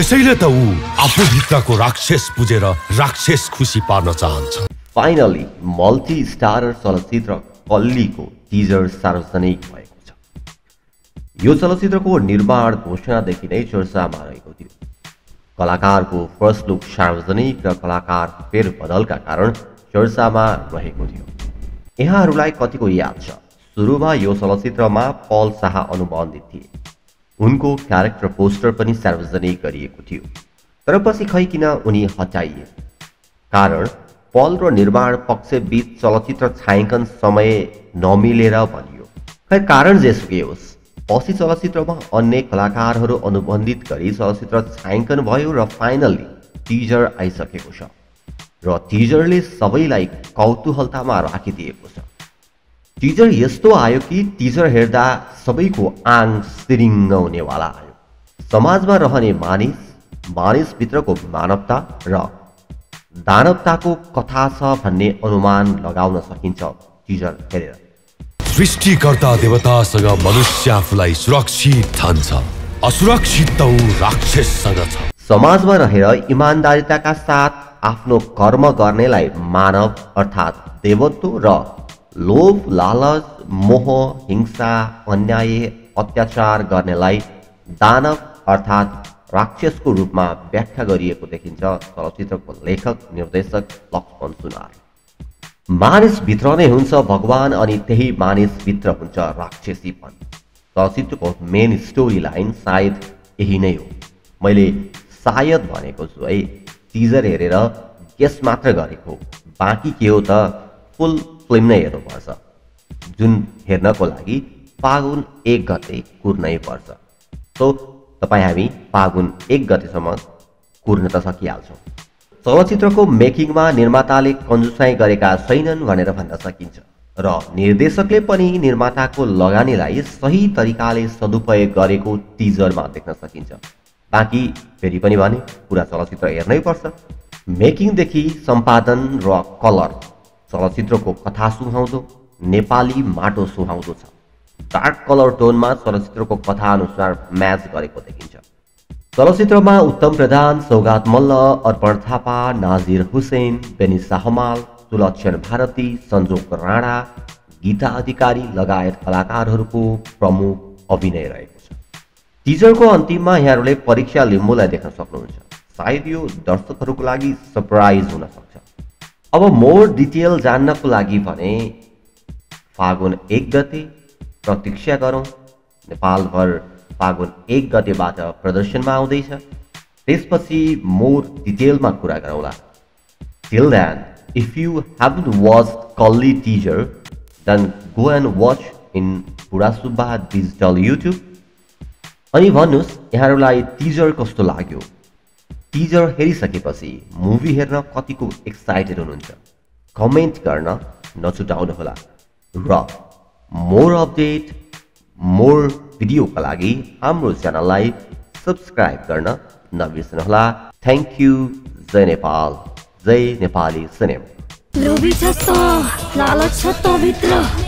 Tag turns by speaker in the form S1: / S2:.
S1: त्यसैले त ऊ आफूभित्रको राक्षस बुझेर राक्षस खुसी पार्न चाहन्छ।
S2: फाइनली मल्टी स्टारर चलचित्र कल्लीको टिजर सार्वजनिक भएको छ। यो चलचित्रको निर्माण घोषणादेखि नै चर्चामा रहेको थियो। कलाकारको फर्स्ट लुक सार्वजनिक र कलाकार फेरबदलका कारण चर्चामा रहेको थियो। यहाँहरूलाई कतिको याद छ, सुरुमा यो चलचित्रमा पल शाह अनुबन्धित थिए। उनको क्यारेक्टर पोस्टर पनि सार्वजनिक गरिएको थियो, तर पछि खै किन उनी हटाइए। कारण पल र निर्माण पक्षबीच चलचित्र छायाङ्कन समय नमिलेर भनियो। खै कारण जेसुकै होस्, पछि चलचित्रमा अन्य कलाकारहरू अनुबन्धित गरी चलचित्र छायाङ्कन भयो र फाइनल्ली टिजर आइसकेको छ र टिजरले सबैलाई कौतूहलतामा राखिदिएको छ। टिजर यस्तो आयो कि टिजर हेर्दा सबैको आङ सिरिङ्ग हुनेवाला आयो। समाजमा रहने मानिसभित्रको मानवता र दानवताको कथा छ भन्ने अनुमान लगाउन सकिन्छ टिजर हेरेर।
S1: सृष्टिकर्ता देवतासँग मनुष्य आफूलाई सुरक्षित ठान्छ, असुरक्षित त ऊ राक्षससँग छ।
S2: समाजमा रहेर इमान्दारिताका साथ आफ्नो कर्म गर्नेलाई मानव अर्थात् देवत्व र लोभ, लालच, मोह, हिंसा, अन्याय, अत्याचार गर्नेलाई दानव अर्थात् राक्षसको रूपमा व्याख्या गरिएको देखिन्छ चलचित्रको लेखक निर्देशक लक्ष्मण सुनार। मानिसभित्र नै हुन्छ भगवान अनि त्यही मानिसभित्र हुन्छ राक्षसीपन। चलचित्रको मेन स्टोरी लाइन सायद यही नै हो। मैले सायद भनेको छु है, टिजर हेरेर गेस मात्र गरेको, बाँकी के हो त फुल फिल्म नै हेर्नुपर्छ, जुन हेर्नको लागि फागुन 1 गते कुर्नै पर्छ। सो तपाईँ हामी फागुन 1 गतेसम्म कुर्न त सकिहाल्छौँ। चलचित्रको मेकिङमा निर्माताले कन्जुसाइ गरेका छैनन् भनेर भन्न सकिन्छ र निर्देशकले पनि निर्माताको लगानीलाई सही तरिकाले सदुपयोग गरेको टिजरमा देख्न सकिन्छ। बाँकी फेरि पनि भने पुरा चलचित्र हेर्नै पर्छ। मेकिङदेखि सम्पादन र कलर चलचित्रको कथा सुहाउँदो, नेपाली माटो सुहाउँदो छ। डार्क कलर टोनमा चलचित्रको कथा अनुसार म्याच गरेको देखिन्छ। चलचित्रमा उत्तम प्रधान, सौगात मल्ल, अर्पण थापा, नाजिर हुसेन, बेनिसा हमाल, सुलक्षण भारती, सञ्जोग राणा, गीता अधिकारी लगायत कलाकारहरूको प्रमुख अभिनय रहेको छ। टिजरको अन्तिममा यहाँहरूले परीक्षा लिम्बूलाई देख्न सक्नुहुन्छ। सायद यो दर्शकहरूको लागि सरप्राइज हुन सक्छ। अब मोर डिटेल जान्नको लागि भने फागुन 1 गते प्रतीक्षा गरौँ। नेपालभर फागुन 1 गतेबाट प्रदर्शनमा आउँदैछ। त्यसपछि मोर डिटेलमा कुरा गरौँला। Till then, if you haven't watched कल्ली teaser, then go and watch in बुढा सुब्बा डिजिटल युट्युब। अनि भन्नुहोस् यहाँहरूलाई टिजर कस्तो लाग्यो। टिजर हेरिसकेपछि मुभी हेर्न कतिको एक्साइटेड हुनुहुन्छ, कमेन्ट गर्न नछुटाउनुहोला र मोर अपडेट, मोर भिडियोका लागि हाम्रो च्यानललाई सब्स्क्राइब गर्न नबिर्सनुहोला। Thank you. जय नेपाल, जय नेपाली सिनेमा।
S3: लोभी छ त, लालच छ त भित्र।